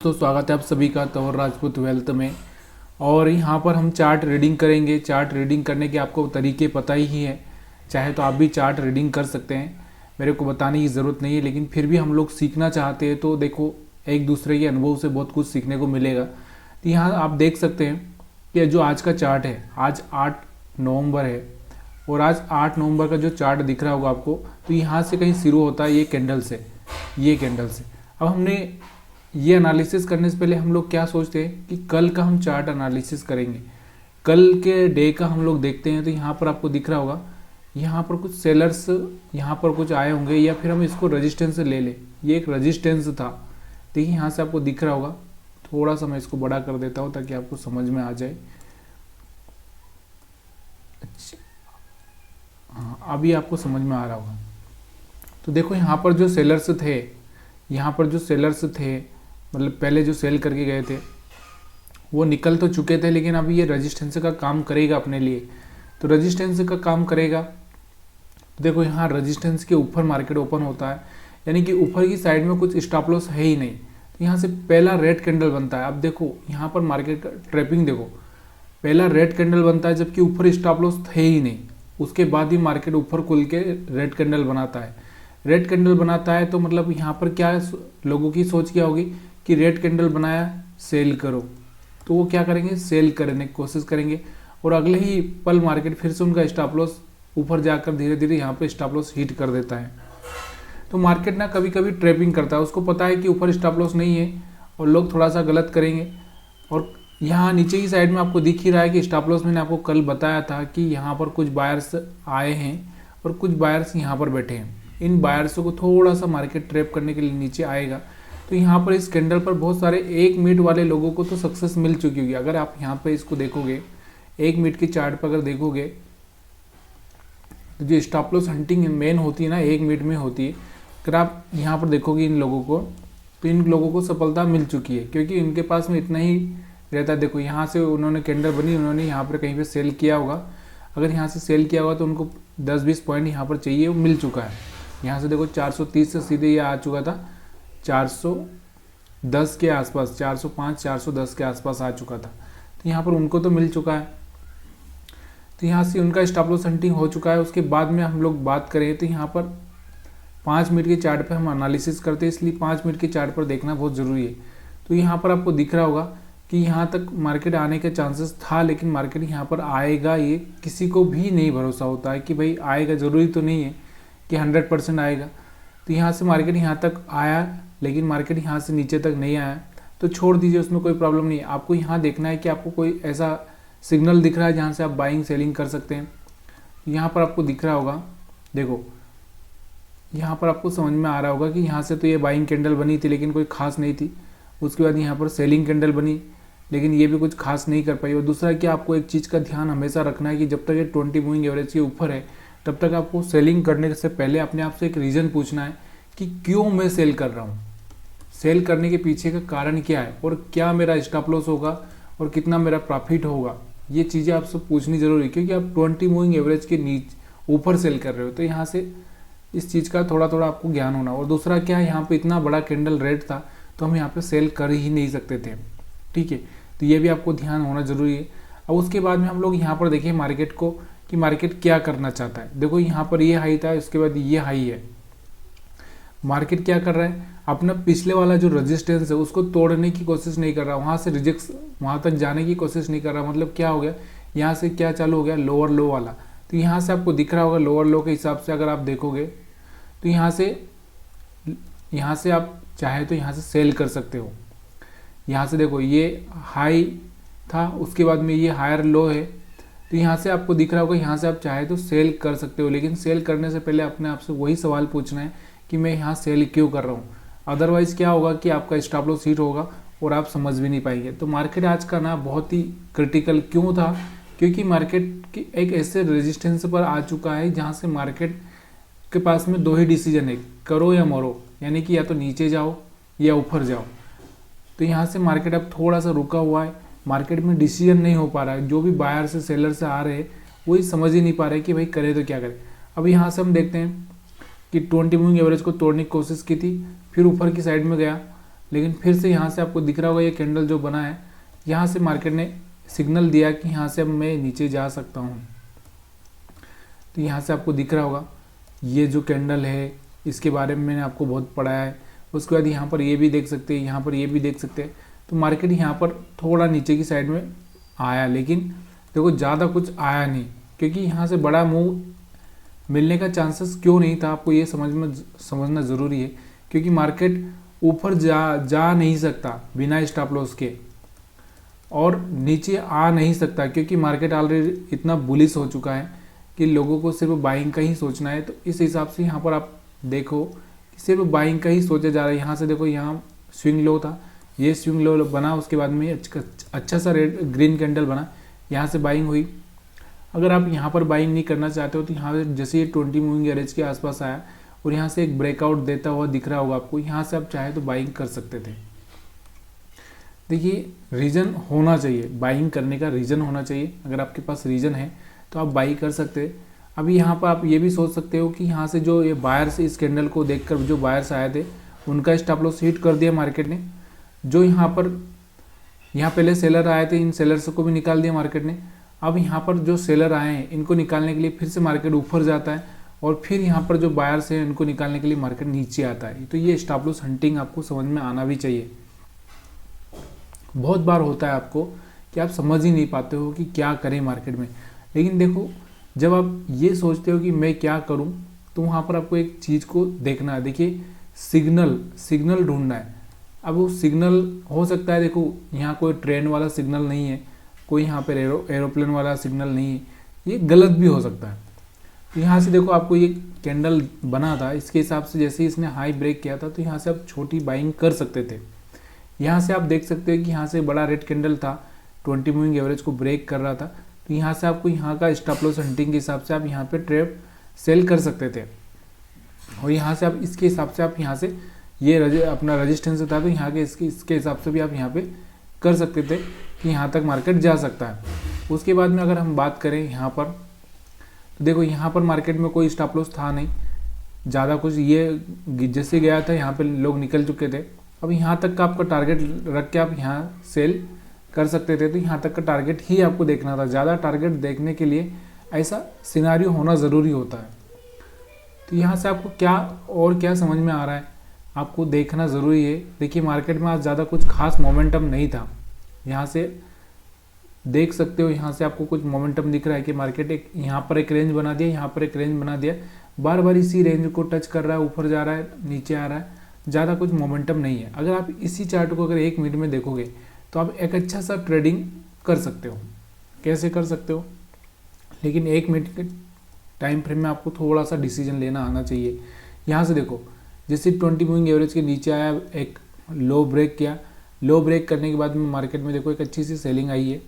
दोस्तों, स्वागत है आप सभी का तंवर राजपूत वेल्थ में। और यहाँ पर हम चार्ट रीडिंग करेंगे। चार्ट रीडिंग करने के आपको तरीके पता ही है, चाहे तो आप भी चार्ट रीडिंग कर सकते हैं, मेरे को बताने की ज़रूरत नहीं है। लेकिन फिर भी हम लोग सीखना चाहते हैं तो देखो, एक दूसरे के अनुभव से बहुत कुछ सीखने को मिलेगा। तो यहाँ आप देख सकते हैं कि जो आज का चार्ट है, आज 8 नवंबर है और आज 8 नवंबर का जो चार्ट दिख रहा होगा आपको, तो यहाँ से कहीं शुरू होता है ये कैंडल से। अब हमने ये एनालिसिस करने से पहले हम लोग क्या सोचते हैं कि कल का हम चार्ट एनालिसिस करेंगे, कल के डे का हम लोग देखते हैं। तो यहाँ पर आपको दिख रहा होगा, यहाँ पर कुछ सेलर्स यहाँ पर कुछ आए होंगे, या फिर हम इसको रेजिस्टेंस से ले लें। ये एक रेजिस्टेंस था, देखिए यहाँ से आपको दिख रहा होगा। थोड़ा सा मैं इसको बड़ा कर देता हूँ ताकि आपको समझ में आ जाए। अच्छा, हाँ, अभी आपको समझ में आ रहा होगा। तो देखो यहाँ पर जो सेलर्स थे, मतलब पहले जो सेल करके गए थे वो निकल तो चुके थे, लेकिन अभी ये रेजिस्टेंस का काम करेगा अपने लिए। तो रेजिस्टेंस का काम करेगा, तो देखो यहाँ रेजिस्टेंस के ऊपर मार्केट ओपन होता है, यानी कि ऊपर की साइड में कुछ स्टॉप लॉस है ही नहीं। तो यहाँ से पहला रेड कैंडल बनता है। अब देखो यहाँ पर मार्केट का ट्रैपिंग देखो, पहला रेड कैंडल बनता है जबकि ऊपर स्टॉप लॉस थे ही नहीं। उसके बाद ही मार्केट ऊपर खुल के रेड कैंडल बनाता है। रेड कैंडल बनाता है तो मतलब यहाँ पर क्या है, लोगों की सोच क्या होगी कि रेड कैंडल बनाया, सेल करो। तो वो क्या करेंगे, सेल करने की कोशिश करेंगे, और अगले ही पल मार्केट फिर से उनका स्टॉप लॉस ऊपर जाकर धीरे धीरे यहाँ पे स्टॉप लॉस हिट कर देता है। तो मार्केट ना कभी कभी ट्रैपिंग करता है, उसको पता है कि ऊपर स्टॉप लॉस नहीं है और लोग थोड़ा सा गलत करेंगे। और यहाँ नीचे की साइड में आपको दिख ही रहा है कि स्टॉप लॉस मैंने आपको कल बताया था कि यहाँ पर कुछ बायर्स आए हैं और कुछ बायर्स यहाँ पर बैठे हैं। इन बायर्सों को थोड़ा सा मार्केट ट्रैप करने के लिए नीचे आएगा। तो यहाँ पर इस कैंडल पर बहुत सारे 1 मिनट वाले लोगों को तो सक्सेस मिल चुकी होगी। अगर आप यहाँ पे इसको देखोगे, 1 मिनट की चार्ट पर अगर देखोगे, तो जो स्टॉप लॉस हंटिंग मेन होती है ना 1 मिनट में होती है। अगर आप यहाँ पर देखोगे इन लोगों को, तो इन लोगों को सफलता मिल चुकी है, क्योंकि इनके पास में इतना ही रहता है। देखो यहाँ से उन्होंने कैंडल बनी, उन्होंने यहाँ पर कहीं पर सेल किया होगा। अगर यहाँ से सेल किया होगा तो उनको 10-20 पॉइंट यहाँ पर चाहिए, वो मिल चुका है। यहाँ से देखो 430 से सीधे ये आ चुका था 410 के आसपास, 405 410 के आसपास आ चुका था। तो यहाँ पर उनको तो मिल चुका है। तो यहाँ से उनका स्टॉप लॉस हंटिंग हो चुका है। उसके बाद में हम लोग बात करें तो यहाँ पर 5 मिनट के चार्ट पे हम एनालिसिस करते हैं, इसलिए 5 मिनट के चार्ट पर देखना बहुत ज़रूरी है। तो यहाँ पर आपको दिख रहा होगा कि यहाँ तक मार्केट आने के चांसेस था, लेकिन मार्केट यहाँ पर आएगा ये किसी को भी नहीं भरोसा होता है कि भाई आएगा। ज़रूरी तो नहीं है कि 100% आएगा। तो यहाँ से मार्केट यहाँ तक आया, लेकिन मार्केट यहाँ से नीचे तक नहीं आया, तो छोड़ दीजिए, उसमें कोई प्रॉब्लम नहीं है। आपको यहाँ देखना है कि आपको कोई ऐसा सिग्नल दिख रहा है जहाँ से आप बाइंग सेलिंग कर सकते हैं। यहाँ पर आपको दिख रहा होगा, देखो यहाँ पर आपको समझ में आ रहा होगा कि यहाँ से तो ये बाइंग कैंडल बनी थी, लेकिन कोई खास नहीं थी। उसके बाद यहाँ पर सेलिंग कैंडल बनी, लेकिन ये भी कुछ खास नहीं कर पाई। और दूसरा कि आपको एक चीज़ का ध्यान हमेशा रखना है कि जब तक ये 20 मूविंग एवरेज के ऊपर है, तब तक आपको सेलिंग करने से पहले अपने आप से एक रीज़न पूछना है कि क्यों मैं सेल कर रहा हूँ, सेल करने के पीछे का कारण क्या है, और क्या मेरा स्टॉप लॉस होगा और कितना मेरा प्रॉफिट होगा। ये चीज़ें आपसे पूछनी जरूरी है, क्योंकि आप 20 मूविंग एवरेज के ऊपर सेल कर रहे हो। तो यहाँ से इस चीज़ का थोड़ा थोड़ा आपको ज्ञान होना। और दूसरा क्या है, यहाँ पर इतना बड़ा कैंडल रेड था तो हम यहाँ पर सेल कर ही नहीं सकते थे, ठीक है। तो ये भी आपको ध्यान होना जरूरी है। अब उसके बाद में हम लोग यहाँ पर देखिए मार्केट को कि मार्केट क्या करना चाहता है। देखो यहाँ पर ये हाई था, उसके बाद ये हाई है। मार्केट क्या कर रहा है, अपना पिछले वाला जो रेजिस्टेंस है उसको तोड़ने की कोशिश नहीं कर रहा, वहाँ से रिजेक्ट वहाँ तक जाने की कोशिश नहीं कर रहा। मतलब क्या हो गया, यहाँ से क्या चालू हो गया, लोअर लो वाला। तो यहाँ से आपको दिख रहा होगा लोअर लो के हिसाब से अगर आप देखोगे, तो यहाँ से आप चाहे तो यहाँ से सेल कर सकते हो। यहाँ से देखो ये हाई था, उसके बाद में ये हायर लो है। तो यहाँ से आपको दिख रहा होगा, यहाँ से आप चाहे तो सेल कर सकते हो, लेकिन सेल करने से पहले अपने आप से वही सवाल पूछना है कि मैं यहाँ सेल क्यों कर रहा हूँ। अदरवाइज़ क्या होगा कि आपका स्टॉप लॉस हिट होगा और आप समझ भी नहीं पाएंगे। तो मार्केट आज का ना बहुत ही क्रिटिकल क्यों था, क्योंकि मार्केट की एक ऐसे रेजिस्टेंस पर आ चुका है जहाँ से मार्केट के पास में 2 ही डिसीजन है, करो या मरो, यानी कि या तो नीचे जाओ या ऊपर जाओ। तो यहाँ से मार्केट अब थोड़ा सा रुका हुआ है, मार्केट में डिसीजन नहीं हो पा रहा है। जो भी बायर से सेलर से आ रहे हैं वही समझ ही नहीं पा रहे कि भाई करे तो क्या करें। अब यहाँ से हम देखते हैं कि 20 मूविंग एवरेज को तोड़ने की कोशिश की थी, फिर ऊपर की साइड में गया, लेकिन फिर से यहाँ से आपको दिख रहा होगा ये कैंडल जो बना है, यहाँ से मार्केट ने सिग्नल दिया कि यहाँ से अब मैं नीचे जा सकता हूँ। तो यहाँ से आपको दिख रहा होगा ये जो कैंडल है, इसके बारे में मैंने आपको बहुत पढ़ाया है। उसके बाद यहाँ पर ये भी देख सकते हैं, यहाँ पर ये भी देख सकते हैं। तो मार्केट यहाँ पर थोड़ा नीचे की साइड में आया, लेकिन देखो ज़्यादा कुछ आया नहीं, क्योंकि यहाँ से बड़ा मूव मिलने का चांसेस क्यों नहीं था, आपको ये समझना ज़रूरी है। क्योंकि मार्केट ऊपर जा नहीं सकता बिना स्टॉप लॉस के, और नीचे आ नहीं सकता, क्योंकि मार्केट ऑलरेडी इतना बुलिश हो चुका है कि लोगों को सिर्फ बाइंग का ही सोचना है। तो इस हिसाब से यहाँ पर आप देखो कि सिर्फ बाइंग का ही सोचा जा रहा है। यहाँ से देखो, यहाँ स्विंग लो था, ये स्विंग लो बना, उसके बाद में अच्छा सा रेड ग्रीन कैंडल बना, यहाँ से बाइंग हुई। अगर आप यहाँ पर बाइंग नहीं करना चाहते हो तो यहाँ से जैसे ये 20 मूविंग एवरेज के आसपास आया और यहाँ से एक ब्रेकआउट देता हुआ दिख रहा होगा आपको, यहाँ से आप चाहे तो बाइंग कर सकते थे। देखिए, रीज़न होना चाहिए, बाइंग करने का रीज़न होना चाहिए। अगर आपके पास रीज़न है तो आप बाई कर सकते हैं। अभी यहाँ पर आप ये भी सोच सकते हो कि यहाँ से जो ये बायर्स इस कैंडल को देखकर जो बायर्स आए थे उनका स्टॉप लॉस हिट कर दिया मार्केट ने। जो यहाँ पहले सेलर आए थे, इन सेलर्स को भी निकाल दिया मार्केट ने। अब यहाँ पर जो सेलर आए हैं इनको निकालने के लिए फिर से मार्केट ऊपर जाता है, और फिर यहाँ पर जो बायर्स हैं इनको निकालने के लिए मार्केट नीचे आता है। तो ये स्टॉप लॉस हंटिंग आपको समझ में आना भी चाहिए। बहुत बार होता है आपको कि आप समझ ही नहीं पाते हो कि क्या करें मार्केट में। लेकिन देखो, जब आप ये सोचते हो कि मैं क्या करूं, तो वहाँ पर आपको एक चीज़ को देखना है। देखिए, सिग्नल ढूंढना है। अब वो सिग्नल हो सकता है, देखो यहाँ कोई ट्रेन वाला सिग्नल नहीं है, कोई यहाँ पर एरोप्लेन वाला सिग्नल नहीं है, ये गलत भी हो सकता है। तो यहाँ से देखो, आपको ये कैंडल बना था, इसके हिसाब से जैसे ही इसने हाई ब्रेक किया था तो यहाँ से आप छोटी बाइंग कर सकते थे। यहाँ से आप देख सकते हो कि यहाँ से बड़ा रेड कैंडल था, 20 मूविंग एवरेज को ब्रेक कर रहा था। तो यहाँ से आपको यहाँ का स्टॉप लॉस हंटिंग के हिसाब से आप यहाँ पे ट्रेड सेल कर सकते थे, और यहाँ से आप इसके हिसाब से आप यहाँ से ये अपना रजिस्टेंस था, तो यहाँ के इसके हिसाब से भी आप यहाँ पे कर सकते थे कि यहाँ तक मार्केट जा सकता है। उसके बाद में अगर हम बात करें यहाँ पर, तो देखो यहाँ पर मार्केट में कोई स्टॉप लॉस था नहीं ज़्यादा कुछ, ये जैसे गया था यहाँ पे लोग निकल चुके थे। अब यहाँ तक का आपका टारगेट रख के आप यहाँ सेल कर सकते थे। तो यहाँ तक का टारगेट ही आपको देखना था। ज़्यादा टारगेट देखने के लिए ऐसा सिनारियो होना ज़रूरी होता है। तो यहाँ से आपको क्या समझ में आ रहा है, आपको देखना ज़रूरी है। देखिए, मार्केट में आज ज़्यादा कुछ खास मोमेंटम नहीं था। यहाँ से देख सकते हो, यहाँ से आपको कुछ मोमेंटम दिख रहा है कि मार्केट यहाँ पर एक रेंज बना दिया, यहाँ पर एक रेंज बना दिया, बार बार इसी रेंज को टच कर रहा है, ऊपर जा रहा है, नीचे आ रहा है, ज़्यादा कुछ मोमेंटम नहीं है। अगर आप इसी चार्ट को अगर 1 मिनट में देखोगे तो आप एक अच्छा सा ट्रेडिंग कर सकते हो। कैसे कर सकते हो, लेकिन 1 मिनट के टाइम फ्रेम में आपको थोड़ा सा डिसीजन लेना आना चाहिए। यहाँ से देखो, जैसे 20 मूविंग एवरेज के नीचे आया, एक लो ब्रेक किया, लो ब्रेक करने के बाद में मार्केट में देखो एक अच्छी सी सेलिंग आई है,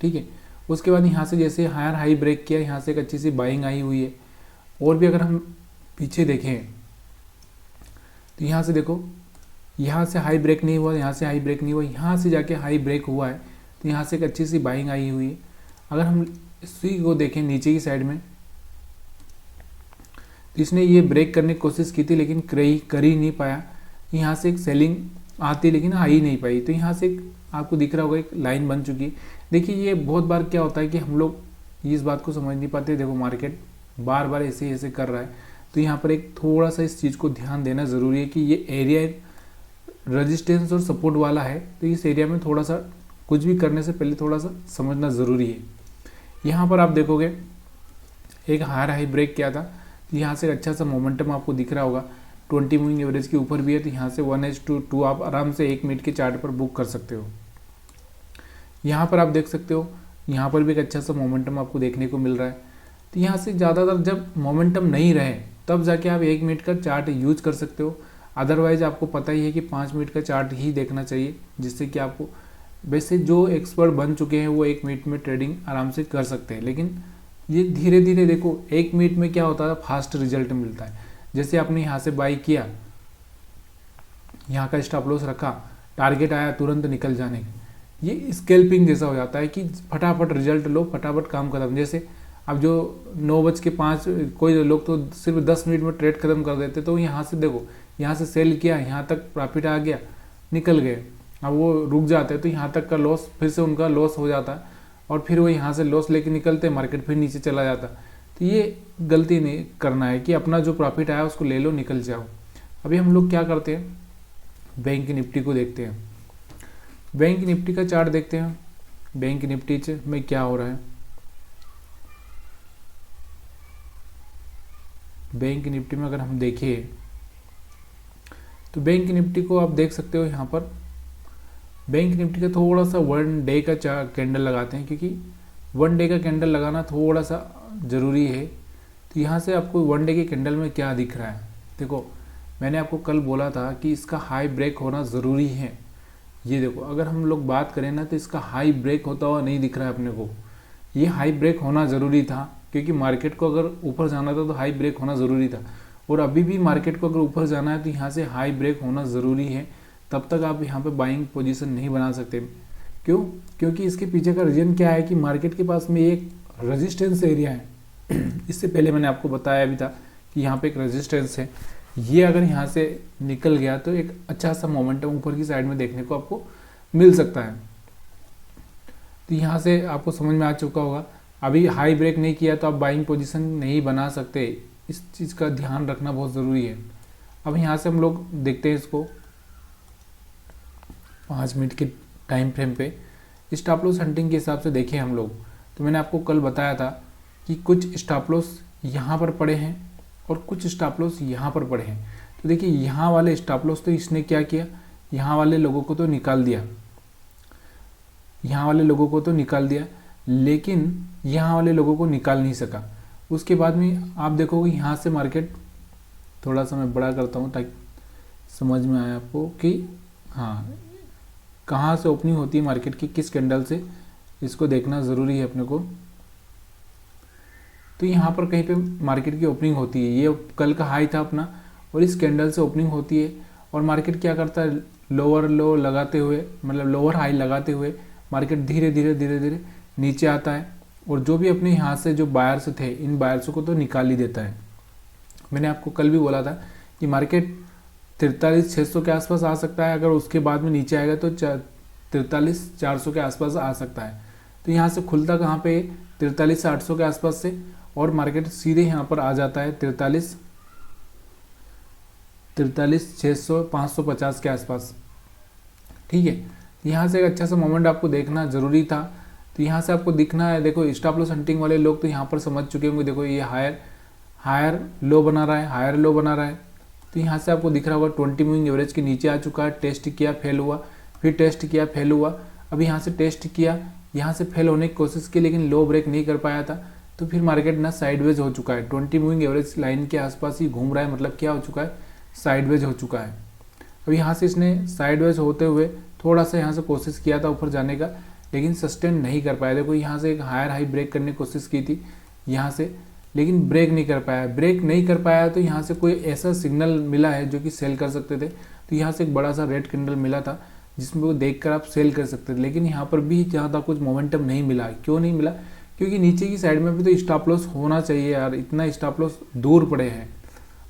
ठीक है। उसके बाद यहाँ से जैसे हायर हाई ब्रेक किया, यहाँ से एक अच्छी सी बाइंग आई हुई है। और भी अगर हम पीछे देखें तो यहाँ से देखो, यहाँ से हाई ब्रेक नहीं हुआ, यहाँ से हाई ब्रेक नहीं हुआ, यहाँ से जाके हाई ब्रेक हुआ है, तो यहाँ से एक अच्छी सी बाइंग आई हुई है। अगर हम इसी को देखें नीचे की साइड में, तो इसने ये ब्रेक करने की कोशिश की थी लेकिन कर ही नहीं पाया। यहाँ से एक सेलिंग आती लेकिन आ ही नहीं पाई। तो यहाँ से आपको दिख रहा होगा एक लाइन बन चुकी है। देखिए, ये बहुत बार क्या होता है कि हम लोग इस बात को समझ नहीं पाते। देखो, मार्केट बार बार ऐसे कर रहा है, तो यहाँ पर एक थोड़ा सा इस चीज़ को ध्यान देना ज़रूरी है कि ये एरिया रेजिस्टेंस और सपोर्ट वाला है। तो इस एरिया में थोड़ा सा कुछ भी करने से पहले थोड़ा सा समझना ज़रूरी है। यहाँ पर आप देखोगे एक हायर हाई ब्रेक किया था, तो यहाँ से अच्छा सा मोमेंटम आपको दिख रहा होगा, 20 मूविंग एवरेज के ऊपर भी है। तो यहाँ से 1:2 आप आराम से 1 मिनट के चार्ट पर बुक कर सकते हो। यहाँ पर आप देख सकते हो, यहाँ पर भी एक अच्छा सा मोमेंटम आपको देखने को मिल रहा है। तो यहाँ से ज़्यादातर जब मोमेंटम नहीं रहे तब जाके आप 1 मिनट का चार्ट यूज कर सकते हो। अदरवाइज़ आपको पता ही है कि 5 मिनट का चार्ट ही देखना चाहिए, जिससे कि आपको, वैसे जो एक्सपर्ट बन चुके हैं वो 1 मिनट में ट्रेडिंग आराम से कर सकते हैं। लेकिन ये धीरे धीरे देखो, 1 मिनट में क्या होता है, फास्ट रिजल्ट मिलता है। जैसे आपने यहाँ से बाई किया, यहाँ का स्टॉप लॉस रखा, टारगेट आया, तुरंत निकल जाने, ये स्कैल्पिंग जैसा हो जाता है कि फटाफट रिजल्ट लो, फटाफट काम खत्म। जैसे अब जो 9:05, कोई लोग तो सिर्फ 10 मिनट में ट्रेड खत्म कर देते। तो यहाँ से देखो, यहाँ से सेल किया, यहाँ तक प्रॉफिट आ गया, निकल गए, अब वो रुक जाते हैं तो यहाँ तक का लॉस, फिर से उनका लॉस हो जाता है और फिर वो यहाँ से लॉस लेके निकलते हैं, मार्केट फिर नीचे चला जाता है। तो ये गलती नहीं करना है कि अपना जो प्रॉफिट आया उसको ले लो, निकल जाओ। अभी हम लोग क्या करते हैं, बैंक निफ्टी को देखते हैं। बैंक निफ्टी का चार्ट देखते हैं, बैंक निफ्टी में क्या हो रहा है। बैंक निफ्टी में अगर हम देखें तो बैंक निफ्टी को आप देख सकते हो यहाँ पर। बैंक निफ्टी का थोड़ा सा 1 डे का कैंडल लगाते हैं, क्योंकि 1 डे का कैंडल लगाना थोड़ा सा ज़रूरी है। तो यहाँ से आपको 1 डे के कैंडल में क्या दिख रहा है, देखो मैंने आपको कल बोला था कि इसका हाई ब्रेक होना ज़रूरी है। ये देखो, अगर हम लोग बात करें ना तो इसका हाई ब्रेक होता हुआ नहीं दिख रहा है अपने को। ये हाई ब्रेक होना ज़रूरी था, क्योंकि मार्केट को अगर ऊपर जाना था तो हाई ब्रेक होना ज़रूरी था। और अभी भी मार्केट को अगर ऊपर जाना है तो यहाँ से हाई ब्रेक होना ज़रूरी है, तब तक आप यहाँ पे बाइंग पोजीशन नहीं बना सकते। क्यों? क्योंकि इसके पीछे का रीज़न क्या है कि मार्केट के पास में एक रेजिस्टेंस एरिया है। इससे पहले मैंने आपको बताया भी था कि यहाँ पे एक रेजिस्टेंस है। ये अगर यहाँ से निकल गया तो एक अच्छा सा मोमेंटम ऊपर की साइड में देखने को आपको मिल सकता है। तो यहाँ से आपको समझ में आ चुका होगा, अभी हाई ब्रेक नहीं किया तो आप बाइंग पोजीशन नहीं बना सकते। इस चीज़ का ध्यान रखना बहुत ज़रूरी है। अब यहाँ से हम लोग देखते हैं इसको 5 मिनट के टाइम फ्रेम पे स्टॉप लॉस हंटिंग के हिसाब से देखें हम लोग। तो मैंने आपको कल बताया था कि कुछ स्टॉप लॉस यहाँ पर पड़े हैं और कुछ स्टॉप लॉस यहाँ पर पड़े हैं। तो देखिए यहाँ वाले स्टॉप लॉस तो इसने क्या किया, यहाँ वाले लोगों को तो निकाल दिया, यहाँ वाले लोगों को तो निकाल दिया, लेकिन यहाँ वाले लोगों को निकाल नहीं सका। उसके बाद में आप देखोगे यहाँ से मार्केट, थोड़ा सा मैं बड़ा करता हूँ ताकि समझ में आए आपको कि हाँ कहाँ से ओपनिंग होती है मार्केट की, किस कैंडल से, इसको देखना ज़रूरी है अपने को। तो यहाँ पर कहीं पे मार्केट की ओपनिंग होती है, ये कल का हाई था अपना और इस कैंडल से ओपनिंग होती है और मार्केट क्या करता है, लोअर लो लगाते हुए, मतलब लोअर हाई लगाते हुए मार्केट धीरे धीरे नीचे आता है और जो भी अपने यहाँ से जो बायर्स थे, इन बायर्स को तो निकाल ही देता है। मैंने आपको कल भी बोला था कि मार्केट 43,600 के आसपास आ सकता है, अगर उसके बाद में नीचे आएगा तो 43,400 के आसपास आ सकता है। तो यहाँ से खुलता कहाँ पे, 43,800 के आसपास से, और मार्केट सीधे यहाँ पर आ जाता है 43,600 550 के आसपास। ठीक है, यहाँ से एक अच्छा सा मोमेंट आपको देखना ज़रूरी था। तो यहाँ से आपको दिखना है, देखो स्टॉप लॉस हंटिंग वाले लोग तो यहाँ पर समझ चुके होंगे। देखो ये हायर लो बना रहा है, हायर लो बना रहा है। तो यहाँ से आपको दिख रहा होगा 20 मूविंग एवरेज के नीचे आ चुका है, टेस्ट किया फेल हुआ, फिर टेस्ट किया फेल हुआ, अब यहाँ से टेस्ट किया, यहाँ से फेल होने की कोशिश की लेकिन लो ब्रेक नहीं कर पाया था। तो फिर मार्केट ना साइडवेज हो चुका है, 20 मूविंग एवरेज लाइन के आसपास ही घूम रहा है, मतलब क्या हो चुका है, साइडवेज हो चुका है। अब यहाँ से इसने साइडवेज होते हुए थोड़ा सा यहाँ से कोशिश किया था ऊपर जाने का, लेकिन सस्टेन नहीं कर पाया। देखो यहाँ से एक हायर हाई ब्रेक करने की कोशिश की थी यहाँ से, लेकिन ब्रेक नहीं कर पाया। ब्रेक नहीं कर पाया तो यहाँ से कोई ऐसा सिग्नल मिला है जो कि सेल कर सकते थे। तो यहाँ से एक बड़ा सा रेड कैंडल मिला था जिसमें वो देखकर आप सेल कर सकते थे, लेकिन यहाँ पर भी ज़्यादा कुछ मोमेंटम नहीं मिला। क्यों नहीं मिला? क्योंकि नीचे की साइड में भी तो स्टॉप लॉस होना चाहिए यार, इतना स्टॉप लॉस दूर पड़े हैं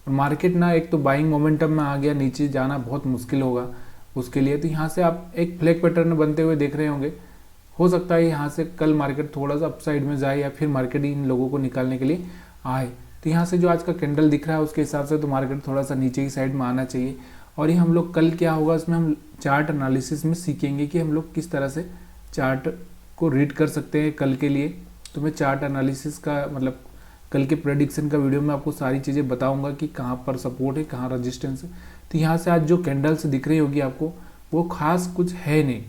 और मार्केट ना एक तो बाइंग मोमेंटम में आ गया, नीचे जाना बहुत मुश्किल होगा उसके लिए। तो यहाँ से आप एक फ्लैग पैटर्न बनते हुए देख रहे होंगे। हो सकता है यहाँ से कल मार्केट थोड़ा सा अपसाइड में जाए या फिर मार्केट इन लोगों को निकालने के लिए आए। तो यहाँ से जो आज का कैंडल दिख रहा है उसके हिसाब से तो मार्केट थोड़ा सा नीचे की साइड में आना चाहिए। और ये हम लोग कल क्या होगा इसमें हम चार्ट एनालिसिस में सीखेंगे कि हम लोग किस तरह से चार्ट को रीड कर सकते हैं कल के लिए। तो मैं चार्ट एनालिसिस का मतलब कल के प्रेडिक्शन का वीडियो में आपको सारी चीज़ें बताऊंगा कि कहाँ पर सपोर्ट है, कहाँ रेजिस्टेंस है। तो यहाँ से आज जो कैंडल्स दिख रही होगी आपको वो खास कुछ है नहीं।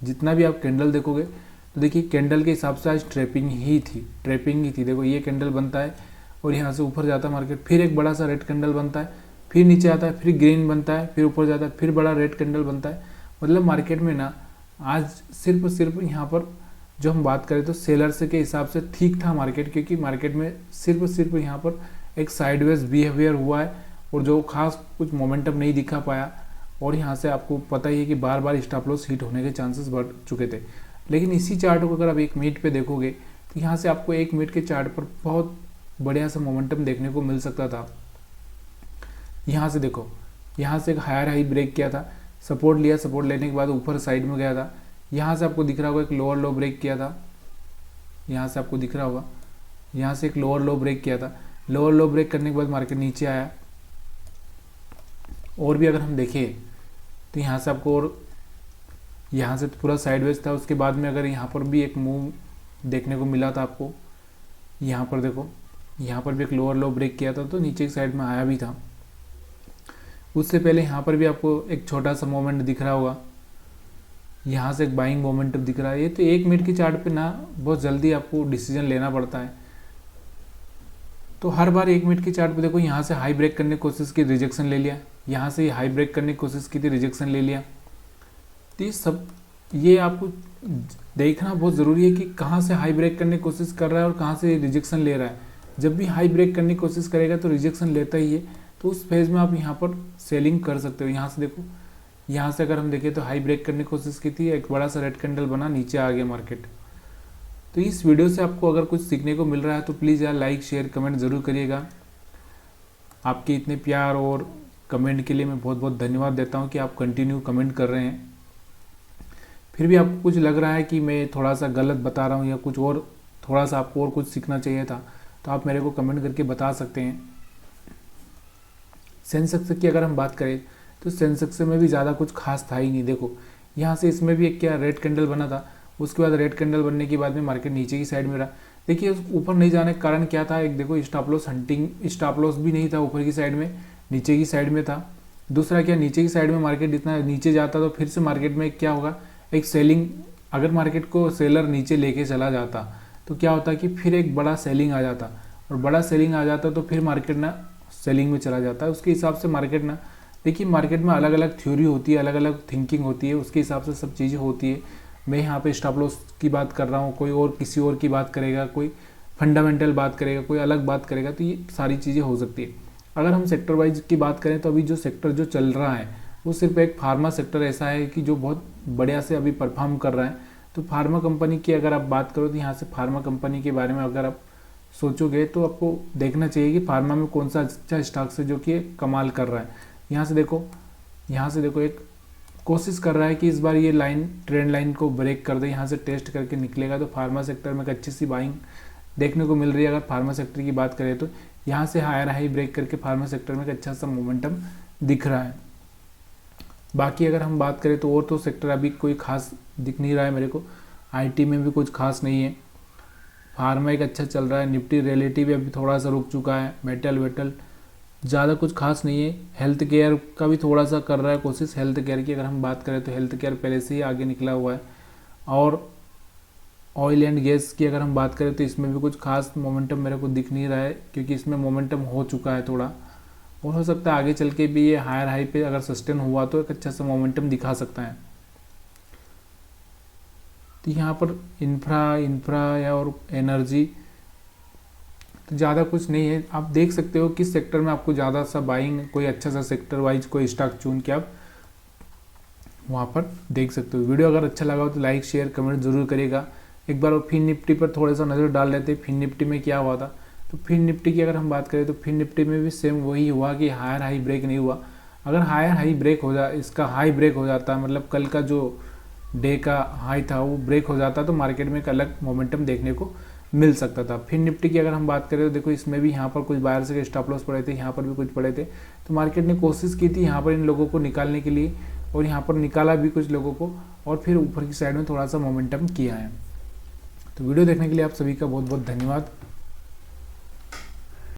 जितना भी आप कैंडल देखोगे तो देखिए कैंडल के हिसाब से आज ट्रैपिंग ही थी। देखो ये कैंडल बनता है और यहाँ से ऊपर जाता है मार्केट, फिर एक बड़ा सा रेड कैंडल बनता है, फिर नीचे आता है, फिर ग्रीन बनता है, फिर ऊपर जाता है, फिर बड़ा रेड कैंडल बनता है। मतलब मार्केट में ना आज सिर्फ यहाँ पर जो हम बात करें तो सेलर्स के हिसाब से ठीक था मार्केट, क्योंकि मार्केट में सिर्फ यहाँ पर एक साइडवेज बिहेवियर हुआ है और जो खास कुछ मोमेंटम नहीं दिखा पाया। और यहाँ से आपको पता ही है कि बार बार स्टॉप लॉस हिट होने के चांसेस बढ़ चुके थे। लेकिन इसी चार्ट को अगर आप 1 मिनट पे देखोगे तो यहाँ से आपको 1 मिनट के चार्ट पर बहुत बढ़िया सा मोमेंटम देखने को मिल सकता था। यहाँ से देखो, यहाँ से एक हायर हाई ब्रेक किया था, सपोर्ट लिया, सपोर्ट लेने के बाद ऊपर साइड में गया था। यहाँ से आपको दिख रहा होगा एक लोअर लो ब्रेक किया था, यहाँ से आपको दिख रहा होगा, यहाँ से एक लोअर लो ब्रेक किया था। लोअर लो ब्रेक करने के बाद मार्केट नीचे आया। और भी अगर हम देखें तो यहाँ से आपको, और यहाँ से पूरा साइडवेज था। उसके बाद में अगर यहाँ पर भी एक मूव देखने को मिला था आपको, यहाँ पर देखो, यहाँ पर भी एक लोअर लो ब्रेक किया था तो नीचे की साइड में आया भी था। उससे पहले यहाँ पर भी आपको एक छोटा सा मोमेंट दिख रहा होगा, यहाँ से एक बाइंग मोमेंट दिख रहा है। ये तो 1 मिनट की चार्ट पे ना बहुत जल्दी आपको डिसीजन लेना पड़ता है। तो हर बार 1 मिनट की चार्ट पे देखो, यहाँ से हाई ब्रेक करने की कोशिश की, रिजेक्शन ले लिया, यहाँ से हाई ब्रेक करने की कोशिश की थी, रिजेक्शन ले लिया। तो ये आपको देखना बहुत ज़रूरी है कि कहाँ से हाई ब्रेक करने की कोशिश कर रहा है और कहाँ से रिजेक्शन ले रहा है। जब भी हाई ब्रेक करने की कोशिश करेगा तो रिजेक्शन लेता ही है, तो उस फेज़ में आप यहाँ पर सेलिंग कर सकते हो। यहाँ से देखो, यहाँ से अगर हम देखें तो हाई ब्रेक करने की कोशिश की थी, एक बड़ा सा रेड कैंडल बना, नीचे आ गया मार्केट। तो इस वीडियो से आपको अगर कुछ सीखने को मिल रहा है तो प्लीज़ यार लाइक शेयर कमेंट ज़रूर करिएगा। आपके इतने प्यार और कमेंट के लिए मैं बहुत बहुत धन्यवाद देता हूँ कि आप कंटिन्यू कमेंट कर रहे हैं। फिर भी आपको कुछ लग रहा है कि मैं थोड़ा सा गलत बता रहा हूँ या कुछ और, थोड़ा सा आपको और कुछ सीखना चाहिए था, तो आप मेरे को कमेंट करके बता सकते हैं। सेंसेक्स की अगर हम बात करें तो सेंसेक्स में भी ज़्यादा कुछ खास था ही नहीं। देखो यहाँ से इसमें भी एक क्या रेड कैंडल बना था, उसके बाद रेड कैंडल बनने के बाद में मार्केट नीचे की साइड में रहा। देखिए ऊपर नहीं जाने का कारण क्या था, एक देखो stop loss hunting, stop loss भी नहीं था ऊपर की साइड में, नीचे की साइड में था। दूसरा क्या, नीचे की साइड में मार्केट इतना नीचे जाता तो फिर से मार्केट में क्या होगा, एक सेलिंग, अगर मार्केट को सेलर नीचे लेके चला जाता तो क्या होता कि फिर एक बड़ा सेलिंग आ जाता, और बड़ा सेलिंग आ जाता तो फिर मार्केट ना सेलिंग में चला जाता है। उसके हिसाब से मार्केट ना, देखिए मार्केट में अलग अलग थ्योरी होती है, अलग अलग थिंकिंग होती है, उसके हिसाब से सब चीज़ें होती है। मैं यहाँ पे स्टॉप लॉस की बात कर रहा हूँ, कोई और किसी और की बात करेगा, कोई फंडामेंटल बात करेगा, कोई अलग बात करेगा, तो ये सारी चीज़ें हो सकती है। अगर हम सेक्टर वाइज की बात करें तो अभी जो सेक्टर जो चल रहा है वो सिर्फ एक फार्मा सेक्टर ऐसा है कि जो बहुत बढ़िया से अभी परफॉर्म कर रहा है। तो फार्मा कंपनी की अगर आप बात करो तो यहाँ से फार्मा कंपनी के बारे में अगर आप सोचोगे तो आपको देखना चाहिए कि फार्मा में कौन सा अच्छा स्टॉक्स है जो कि कमाल कर रहा है। यहाँ से देखो एक कोशिश कर रहा है कि इस बार ये लाइन, ट्रेंड लाइन को ब्रेक कर दे, यहाँ से टेस्ट करके निकलेगा तो फार्मा सेक्टर में एक अच्छी सी बाइंग देखने को मिल रही है। अगर फार्मा सेक्टर की बात करें तो यहाँ से हायर हाई ब्रेक करके फार्मा सेक्टर में एक अच्छा सा मोमेंटम दिख रहा है। बाकी अगर हम बात करें तो और तो सेक्टर अभी कोई खास दिख नहीं रहा है मेरे को। आईटी में भी कुछ खास नहीं है, फार्मा एक अच्छा चल रहा है, निफ्टी रिलेटिव भी अभी थोड़ा सा रुक चुका है, मेटल वेटल ज़्यादा कुछ खास नहीं है। हेल्थ केयर का भी थोड़ा सा कर रहा है कोशिश, हेल्थ केयर की अगर हम बात करें तो हेल्थ केयर पहले से ही आगे निकला हुआ है। और ऑयल एंड गैस की अगर हम बात करें तो इसमें भी कुछ खास मोमेंटम मेरे को दिख नहीं रहा है, क्योंकि इसमें मोमेंटम हो चुका है थोड़ा, और हो सकता है आगे चल के भी ये हायर हाई पे अगर सस्टेन हुआ तो एक अच्छा सा मोमेंटम दिखा सकता है। तो यहाँ पर इंफ्रा या और एनर्जी तो ज़्यादा कुछ नहीं है। आप देख सकते हो किस सेक्टर में आपको ज़्यादा सा बाइंग, कोई अच्छा सा सेक्टर वाइज कोई स्टॉक चुन के आप वहाँ पर देख सकते हो। वीडियो अगर अच्छा लगा हो तो लाइक शेयर कमेंट जरूर करिएगा। एक बार फिन निफ्टी पर थोड़ा सा नज़र डाल लेते हैं, फिन निफ्टी में क्या हुआ था। तो फिन निफ्टी की अगर हम बात करें तो फिन निफ्टी में भी सेम वही हुआ कि हायर हाई ब्रेक नहीं हुआ। अगर हायर हाई ब्रेक हो जाए, इसका हाई ब्रेक हो जाता, मतलब कल का जो डे का हाई था वो ब्रेक हो जाता तो मार्केट में एक अलग मोमेंटम देखने को मिल सकता था। फिर निफ्टी की अगर हम बात करें तो देखो इसमें भी यहाँ पर कुछ बायर से स्टॉप लॉस पड़े थे, यहाँ पर भी कुछ पड़े थे, तो मार्केट ने कोशिश की थी यहाँ पर इन लोगों को निकालने के लिए, और यहाँ पर निकाला भी कुछ लोगों को, और फिर ऊपर की साइड में थोड़ा सा मोमेंटम किया है। तो वीडियो देखने के लिए आप सभी का बहुत बहुत धन्यवाद।